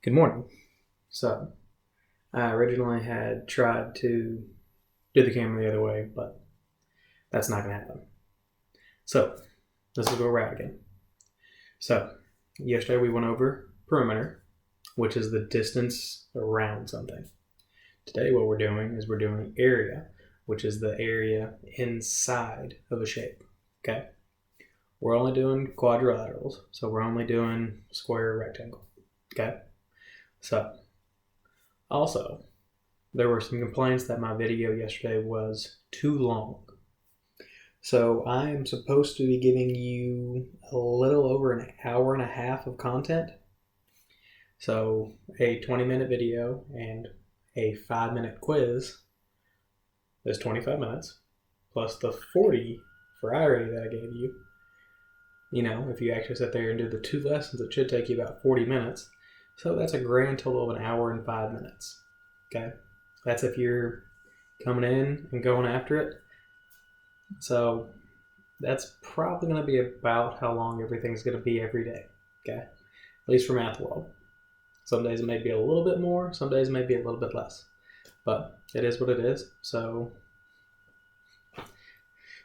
Good morning. So, I originally had tried to do the camera the other way, but that's not going to happen. So, let's go around again. So, yesterday we went over perimeter, which is the distance around something. Today what we're doing is we're doing area, which is the area inside of a shape. Okay? We're only doing quadrilaterals, so we're only doing square or rectangle. Okay? So, also, there were some complaints that my video yesterday was too long. So I am supposed to be giving you a little over an hour and a half of content. So a 20-minute video and a 5-minute quiz is 25 minutes, plus the 40 for iReady that I gave you. You know, if you actually sit there and do the 2 lessons, it should take you about 40 minutes. So that's a grand total of an hour and 5 minutes. Okay? That's if you're coming in and going after it. So that's probably going to be about how long everything's going to be every day. Okay? At least for Math World. Some days it may be a little bit more, some days it may be a little bit less. But it is what it is. So,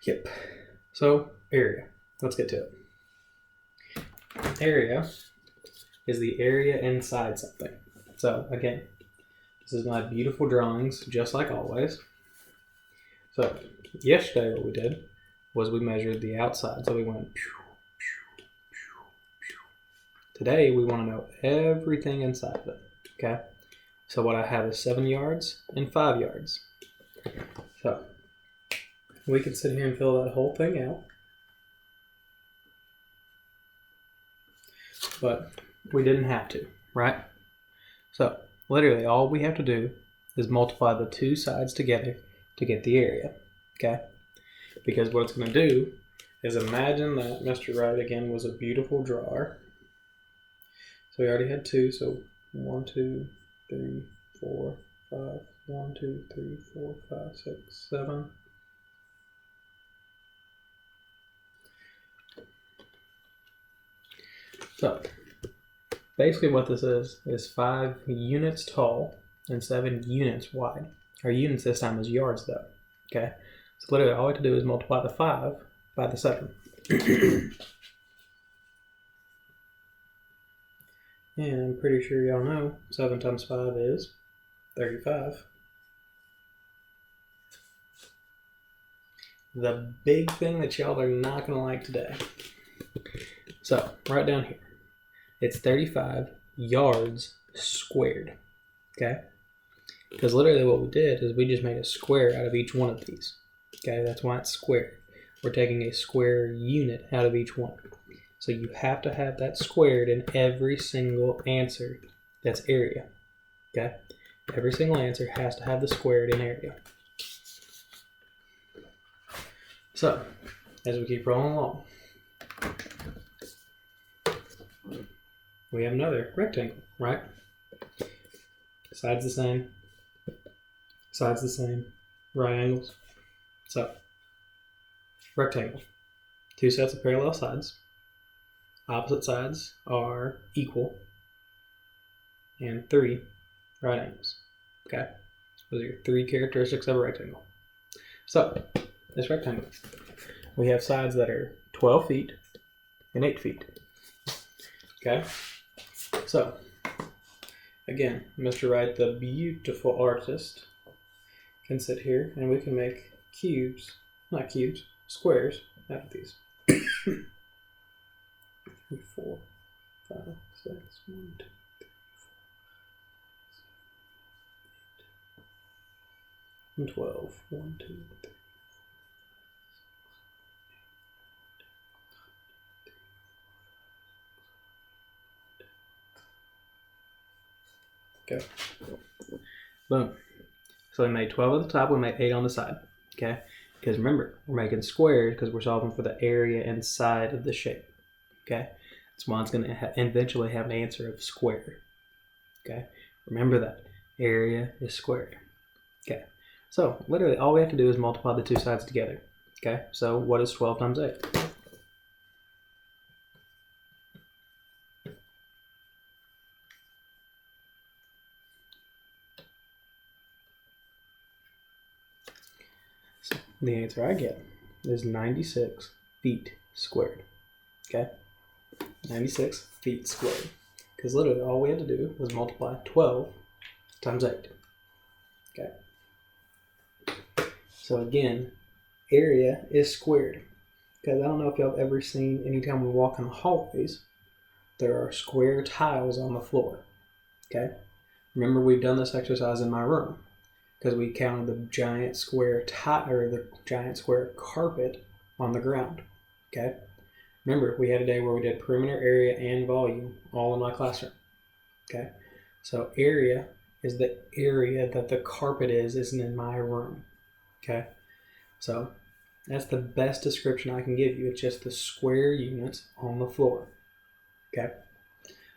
yep. So, area. Let's get to it. Area is the area inside something. So, again, this is my beautiful drawings, just like always. So, yesterday what we did was we measured the outside. So we went Today we want to know everything inside of it. Okay? So what I have is 7 yards and 5 yards. So we can sit here and fill that whole thing out. But we didn't have to, right? So literally all we have to do is multiply the 2 sides together to get the area. Okay? Because what it's going to do is imagine that Mr. Wright again was a beautiful drawer. So we already had 2, so 1, 2, 3, 4, 5. 1, 2, 3, 4, 5, 6, 7. So basically what this is 5 units tall and 7 units wide. Our units this time is yards though. Okay? So literally all we have to do is multiply the 5 by the 7. And I'm pretty sure y'all know 7 times 5 is 35. The big thing that y'all are not going to like today. So, right down here, it's 35 yards squared. Okay? Because literally what we did is we just made a square out of each one of these. Okay? That's why it's squared. We're taking a square unit out of each one. So you have to have that squared in every single answer that's area. Okay? Every single answer has to have the squared in area. So, as we keep rolling along, we have another rectangle, right? Sides the same, right angles. So, rectangle. 2 sets of parallel sides. Opposite sides are equal. And 3 right angles. Okay? Those are your 3 characteristics of a rectangle. So, this rectangle, we have sides that are 12 feet and 8 feet. Okay? So, again, Mr. Wright, the beautiful artist, can sit here and we can make squares out of these. 3, 4, 5, 6, 1, 2, 3, 4, 5, 6, 12. 1, 2, 3. Okay. Boom. So we made 12 at the top, we made 8 on the side. Okay? Because remember, we're making squares because we're solving for the area inside of the shape. Okay? That's why it's going to eventually have an answer of square. Okay? Remember that. Area is squared. Okay? So literally all we have to do is multiply the 2 sides together. Okay? So what is 12 times 8? the answer I get is 96 feet squared. Okay? 96 feet squared. Because literally all we had to do was multiply 12 times 8. Okay? So again, area is squared. Because I don't know if y'all have ever seen, anytime we walk in the hallways, there are square tiles on the floor. Okay? Remember, we've done this exercise in my room because we counted the giant square the giant square carpet on the ground. Okay? Remember, we had a day where we did perimeter, area, and volume all in my classroom. Okay? So area is the area that the carpet is in my room. Okay? So that's the best description I can give you. It's just the square units on the floor. Okay?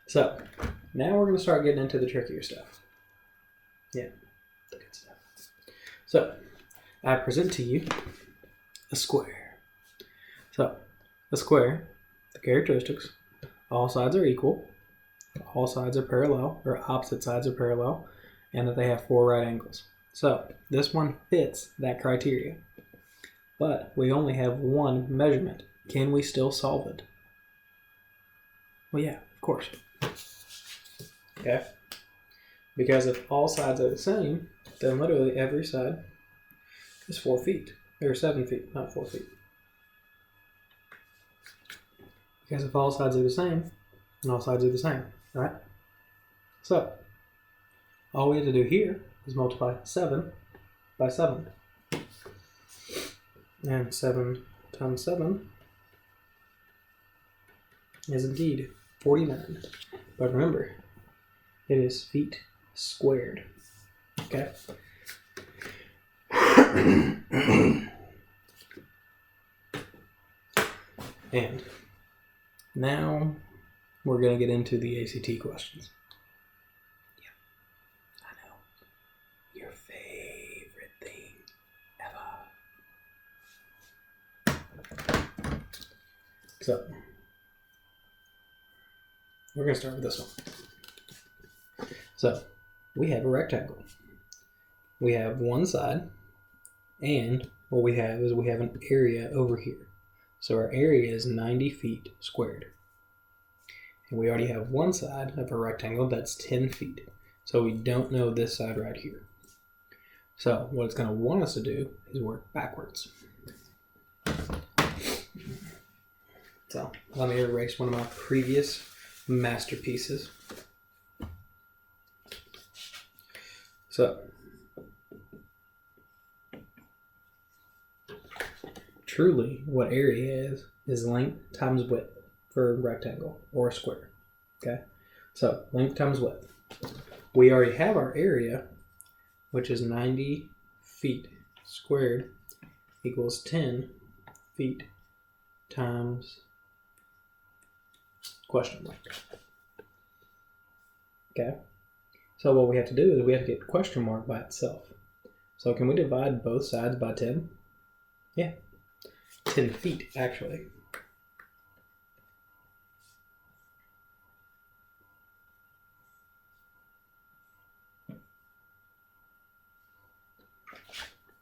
So now we're going to start getting into the trickier stuff. Yeah, the good stuff. So I present to you a square. So a square, the characteristics, all sides are equal, all sides are parallel, or opposite sides are parallel, and that they have 4 right angles. So this one fits that criteria. But we only have one measurement. Can we still solve it? Well, yeah, of course. Okay? Because if all sides are the same, then literally every side is 4 feet. Or 7 feet, not 4 feet. Because if all sides are the same, then all sides are the same, right? So, all we have to do here is multiply 7 by 7. And 7 times 7 is indeed 49. But remember, it is feet squared. Okay? And now we're going to get into the ACT questions. Yeah, I know. Your favorite thing ever. So, we're going to start with this one. So, we have a rectangle. We have one side, and what we have is we have an area over here. So our area is 90 feet squared. And we already have one side of a rectangle that's 10 feet. So we don't know this side right here. So what it's going to want us to do is work backwards. So let me erase one of my previous masterpieces. So truly what area is length times width for a rectangle or a square. Okay, so length times width. We already have our area, which is 90 feet squared equals 10 feet times question mark. Okay, so what we have to do is we have to get question mark by itself. So can we divide both sides by 10? Yeah, 10 feet actually.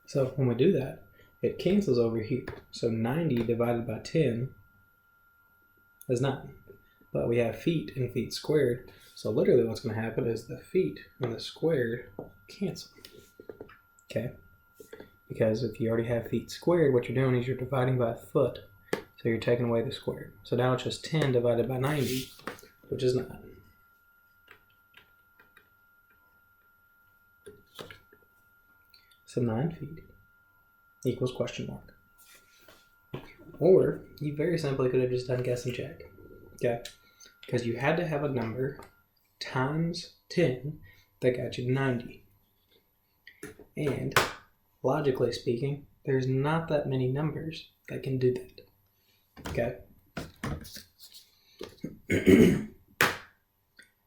So when we do that, it cancels over here. So 90 divided by 10 is 9. But we have feet and feet squared. So literally what's going to happen is the feet and the squared cancel. Okay? Because if you already have feet squared, what you're doing is you're dividing by a foot. So you're taking away the squared. So now it's just 10 divided by 90, which is 9. So 9 feet equals question mark. Or you very simply could have just done guess and check. Okay? Because you had to have a number times 10 that got you 90. And logically speaking, there's not that many numbers that can do that. Okay?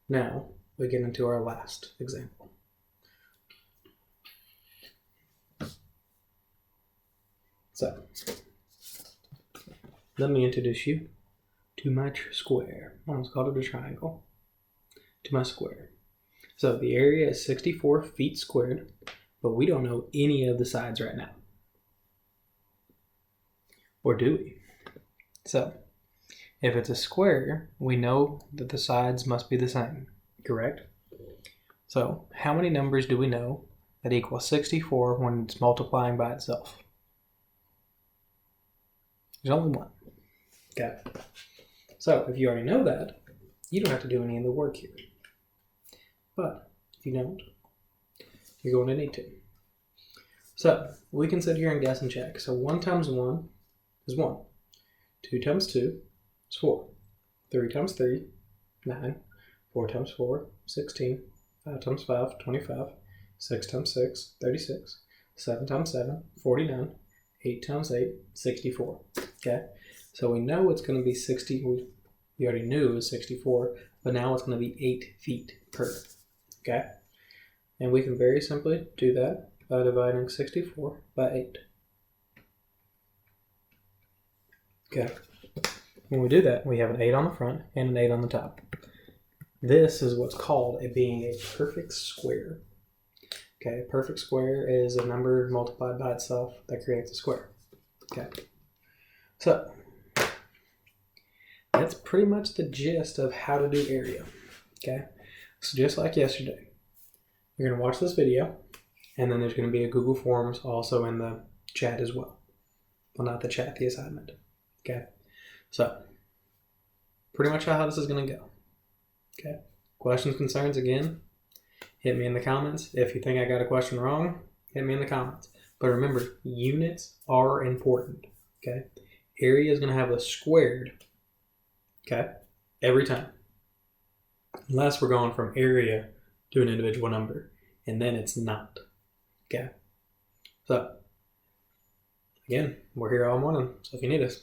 Now we get into our last example. So, let me introduce you to my square. I almost called it a triangle. To my square. So the area is 64 feet squared, but we don't know any of the sides right now. Or do we? So, if it's a square, we know that the sides must be the same, correct? So, how many numbers do we know that equal 64 when it's multiplying by itself? There's only one. Okay. So, if you already know that, you don't have to do any of the work here. But, if you don't, you're going to need to. So, we can sit here and guess and check. So, 1 times 1 is 1. 2 times 2 is 4. 3 times 3, 9. 4 times 4, 16. 5 times 5, 25. 6 times 6, 36. 7 times 7, 49. 8 times 8, 64. Okay? So we know it's going to be 60. We already knew it was 64, but now it's going to be 8 feet per. Okay? And we can very simply do that by dividing 64 by 8. Okay? When we do that, we have an 8 on the front and an 8 on the top. This is what's called being a perfect square. Okay, a perfect square is a number multiplied by itself that creates a square. Okay, so that's pretty much the gist of how to do area. Okay, so just like yesterday, you're going to watch this video, and then there's going to be a Google Forms also in the chat as well. Well, not the chat, the assignment. Okay, so pretty much how this is going to go. Okay, questions, concerns, again, hit me in the comments. If you think I got a question wrong, hit me in the comments. But remember, units are important. Okay, area is going to have a squared. Okay, every time, unless we're going from area to an individual number, and then it's not. Okay, so again, we're here all morning, so if you need us,